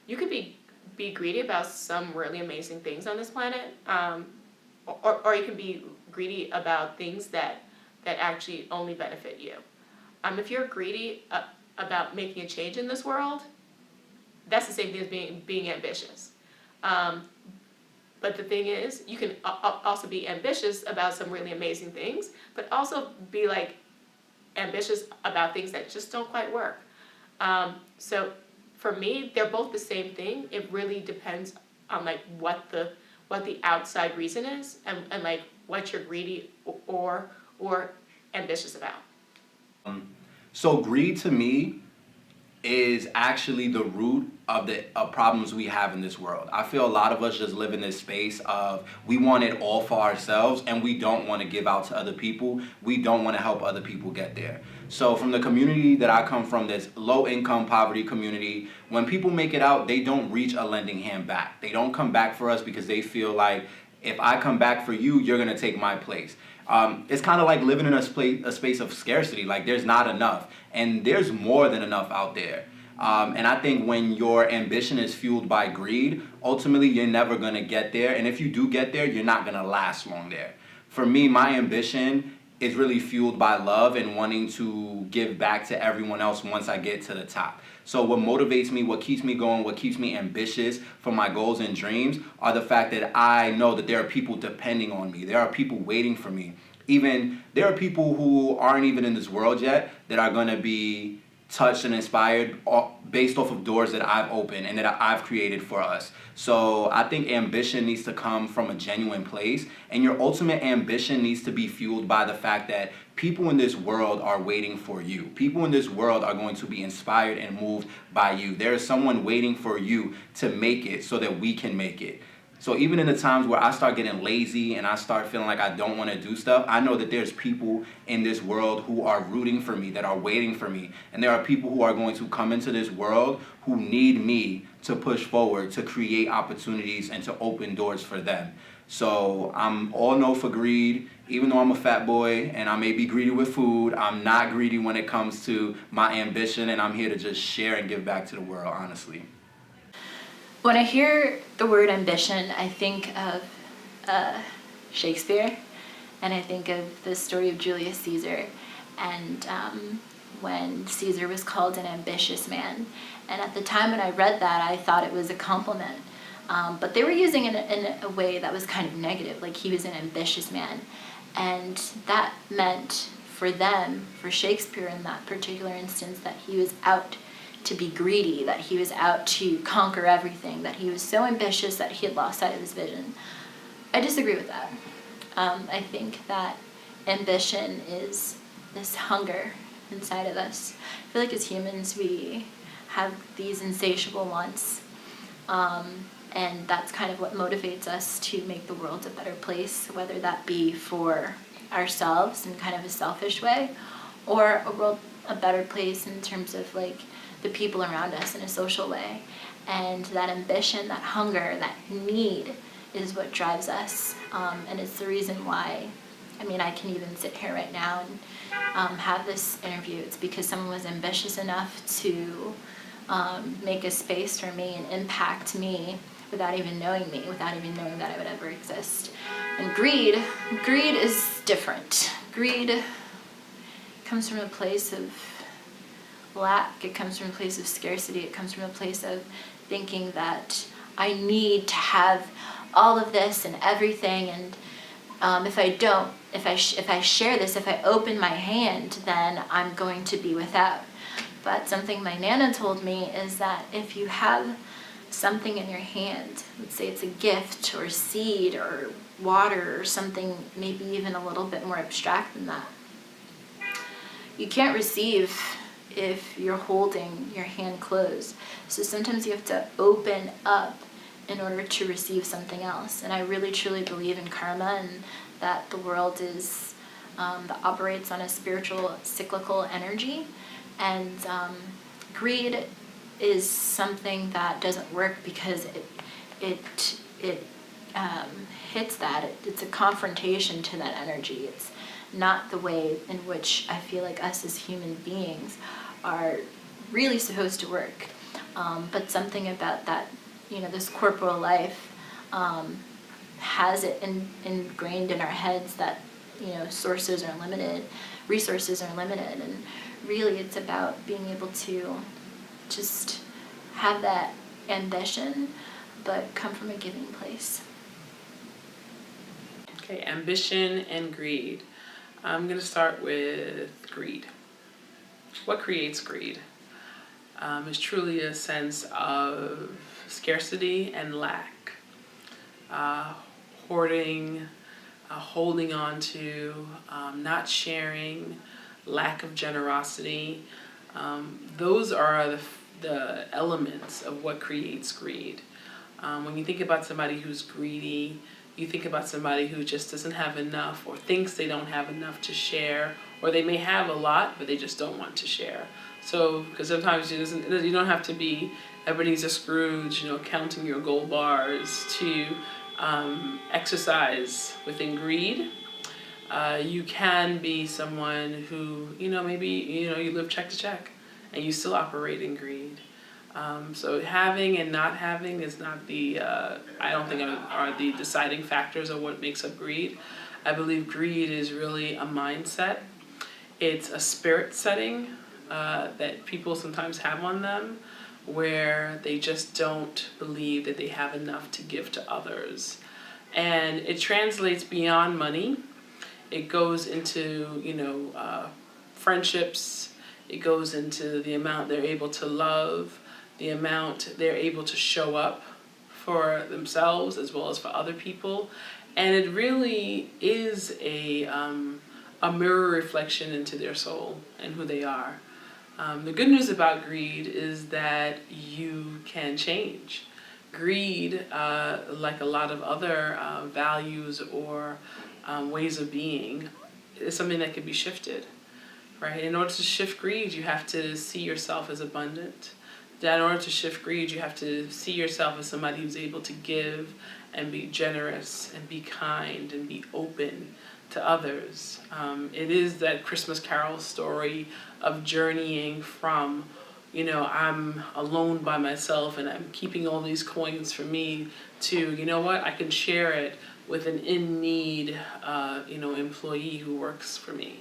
you could be greedy about some really amazing things on this planet, or you can be greedy about things that actually only benefit you. If you're greedy about making a change in this world, that's the same thing as being ambitious. But the thing is, you can also be ambitious about some really amazing things, but also be like ambitious about things that just don't quite work. So for me, they're both the same thing. It really depends on like what the outside reason is, and like what you're greedy or ambitious about. So greed to me is actually the root of the problems we have in this world. I feel a lot of us just live in this space of we want it all for ourselves and we don't want to give out to other people. We don't want to help other people get there. So from the community that I come from, this low income poverty community, when people make it out, they don't reach a lending hand back. They don't come back for us because they feel like if I come back for you, you're going to take my place. It's kind of like living in a space of scarcity. Like there's not enough, and there's more than enough out there. And I think when your ambition is fueled by greed, ultimately you're never going to get there. And if you do get there, you're not going to last long there. For me, my ambition is really fueled by love and wanting to give back to everyone else once I get to the top. So what motivates me, what keeps me going, what keeps me ambitious for my goals and dreams are the fact that I know that there are people depending on me. There are people waiting for me. Even there are people who aren't even in this world yet that are going to be touched and inspired based off of doors that I've opened and that I've created for us. So I think ambition needs to come from a genuine place, and your ultimate ambition needs to be fueled by the fact that people in this world are waiting for you. People in this world are going to be inspired and moved by you. There is someone waiting for you to make it so that we can make it. So even in the times where I start getting lazy and I start feeling like I don't want to do stuff, I know that there's people in this world who are rooting for me, that are waiting for me. And there are people who are going to come into this world who need me to push forward, to create opportunities and to open doors for them. So I'm all no for greed. Even though I'm a fat boy and I may be greedy with food, I'm not greedy when it comes to my ambition, and I'm here to just share and give back to the world, honestly. When I hear the word ambition, I think of Shakespeare, and I think of the story of Julius Caesar, and when Caesar was called an ambitious man. And at the time when I read that, I thought it was a compliment. But they were using it in a way that was kind of negative, like he was an ambitious man. And that meant for them, for Shakespeare in that particular instance, that he was out to be greedy, that he was out to conquer everything, that he was so ambitious that he had lost sight of his vision. I disagree with that. I think that ambition is this hunger inside of us. I feel like as humans we have these insatiable wants, and that's kind of what motivates us to make the world a better place, whether that be for ourselves in kind of a selfish way, or a world a better place in terms of like the people around us in a social way. And that ambition, that hunger, that need is what drives us, and it's the reason why, I mean, I can even sit here right now and have this interview. It's because someone was ambitious enough to make a space for me and impact me without even knowing me, without even knowing that I would ever exist. And greed is different. Greed comes from a place of lack. It comes from a place of scarcity. It comes from a place of thinking that I need to have all of this and everything, and if I don't, if I share this, if I open my hand, then I'm going to be without. But something my Nana told me is that if you have something in your hand, let's say it's a gift or a seed or water or something maybe even a little bit more abstract than that, you can't receive if you're holding your hand closed. So sometimes you have to open up in order to receive something else. And I really truly believe in karma, and that the world is that operates on a spiritual cyclical energy, and greed is something that doesn't work because it hits that. It's a confrontation to that energy. It's not the way in which I feel like us as human beings are really supposed to work. But something about that, this corporal life has it ingrained in our heads that, sources are limited, resources are limited, and really it's about being able to just have that ambition, but come from a giving place. Okay, ambition and greed. I'm going to start with greed. What creates greed? Is truly a sense of scarcity and lack. Hoarding, holding on to, not sharing, lack of generosity. Those are the elements of what creates greed. When you think about somebody who's greedy, you think about somebody who just doesn't have enough or thinks they don't have enough to share, or they may have a lot, but they just don't want to share. So, because sometimes you don't have to be Ebenezer Scrooge, counting your gold bars to exercise within greed. You can be someone who, maybe, you live check to check and you still operate in greed. So having and not having is not I don't think are the deciding factors of what makes up greed. I believe greed is really a mindset. It's a spirit setting that people sometimes have on them, where they just don't believe that they have enough to give to others. And it translates beyond money. It goes into, friendships. It goes into the amount they're able to love, the amount they're able to show up for themselves as well as for other people. And it really is a mirror reflection into their soul and who they are. The good news about greed is that you can change. Greed, like a lot of other values or ways of being, is something that can be shifted, right? In order to shift greed, you have to see yourself as abundant. In order to shift greed, you have to see yourself as somebody who's able to give and be generous and be kind and be open to others. It is that Christmas Carol story of journeying from, I'm alone by myself and I'm keeping all these coins for me, to, I can share it with an in-need, employee who works for me.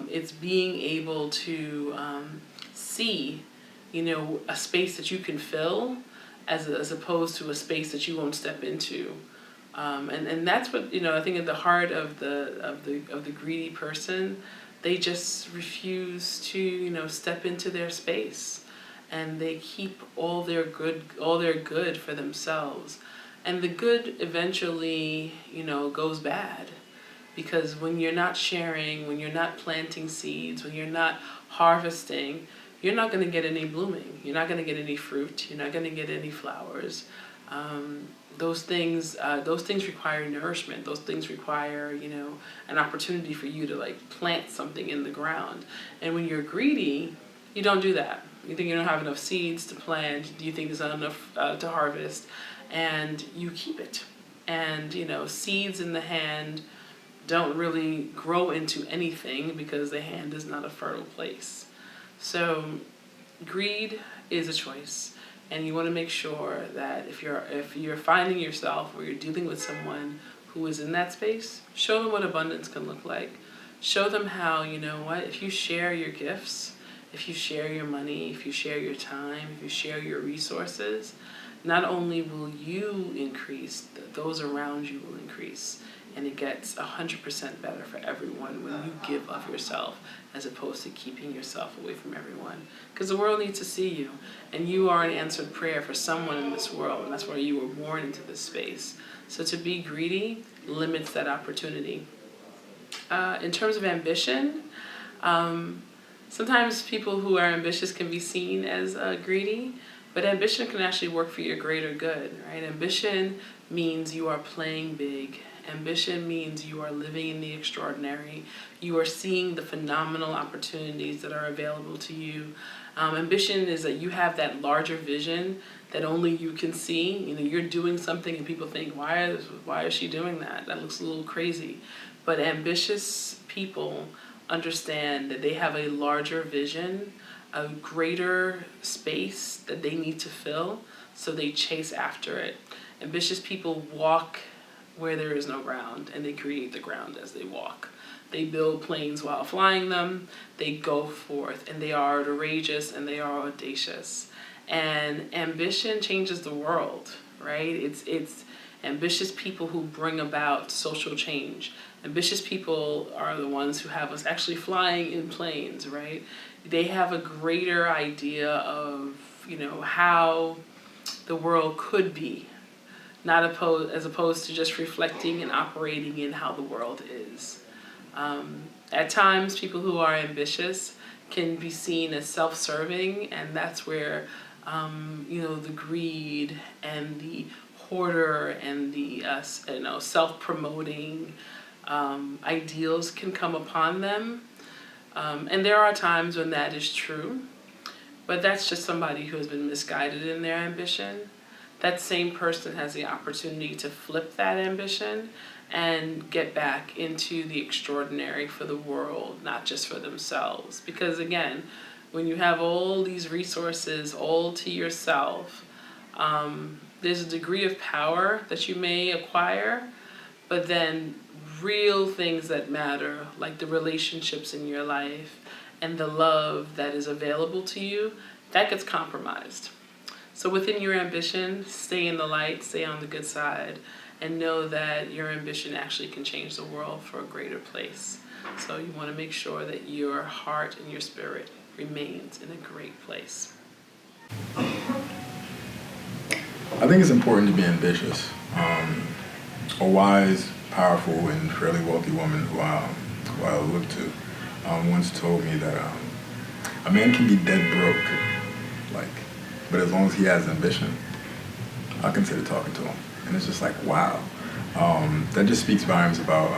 It's being able to see, a space that you can fill as opposed to a space that you won't step into. And that's what, I think at the heart of the greedy person, they just refuse to, step into their space, and they keep all their good for themselves. And the good eventually, goes bad, because when you're not sharing, when you're not planting seeds, when you're not harvesting, you're not going to get any blooming. You're not going to get any fruit. You're not going to get any flowers. Those things require nourishment. Those things require, an opportunity for you to plant something in the ground. And when you're greedy, you don't do that. You think you don't have enough seeds to plant. You think there's not enough to harvest, and you keep it. And seeds in the hand don't really grow into anything because the hand is not a fertile place. So greed is a choice. And you want to make sure that if you're finding yourself or you're dealing with someone who is in that space, show them what abundance can look like. Show them how, if you share your gifts, if you share your money, if you share your time, if you share your resources, not only will you increase, those around you will increase. And it gets 100% better for everyone when you give of yourself, as opposed to keeping yourself away from everyone. Because the world needs to see you, and you are an answered prayer for someone in this world, and that's why you were born into this space. So to be greedy limits that opportunity. In terms of ambition, sometimes people who are ambitious can be seen as greedy, but ambition can actually work for your greater good, right? Ambition means you are playing big. Ambition means you are living in the extraordinary. You are seeing the phenomenal opportunities that are available to you. Ambition is that you have that larger vision that only you can see. You're doing something and people think, why is she doing that? That looks a little crazy. But ambitious people understand that they have a larger vision a greater space that they need to fill, so they chase after it. Ambitious people walk where there is no ground, and they create the ground as they walk. They build planes while flying them, they go forth, and they are courageous and they are audacious. And ambition changes the world, right? It's ambitious people who bring about social change. Ambitious people are the ones who have us actually flying in planes, right? They have a greater idea of, how the world could be, as opposed to just reflecting and operating in how the world is. At times, people who are ambitious can be seen as self-serving, and that's where, the greed and the hoarder and the, self-promoting ideals can come upon them. And there are times when that is true, but that's just somebody who has been misguided in their ambition. That same person has the opportunity to flip that ambition and get back into the extraordinary for the world, not just for themselves. Because again, when you have all these resources all to yourself, there's a degree of power that you may acquire, but then real things that matter, like the relationships in your life and the love that is available to you, that gets compromised. So within your ambition, stay in the light, stay on the good side, and know that your ambition actually can change the world for a greater place. So you want to make sure that your heart and your spirit remains in a great place. I think it's important to be ambitious. A wise, powerful, and fairly wealthy woman who I look to once told me that a man can be dead broke, but as long as he has ambition, I consider talking to him. And it's just like, wow. That just speaks volumes about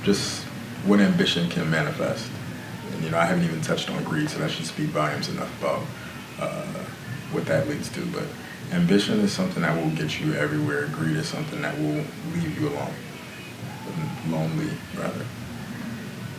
just what ambition can manifest. And I haven't even touched on greed, so that should speak volumes enough about what that leads to. But ambition is something that will get you everywhere. Greed is something that will leave you alone. Lonely, rather.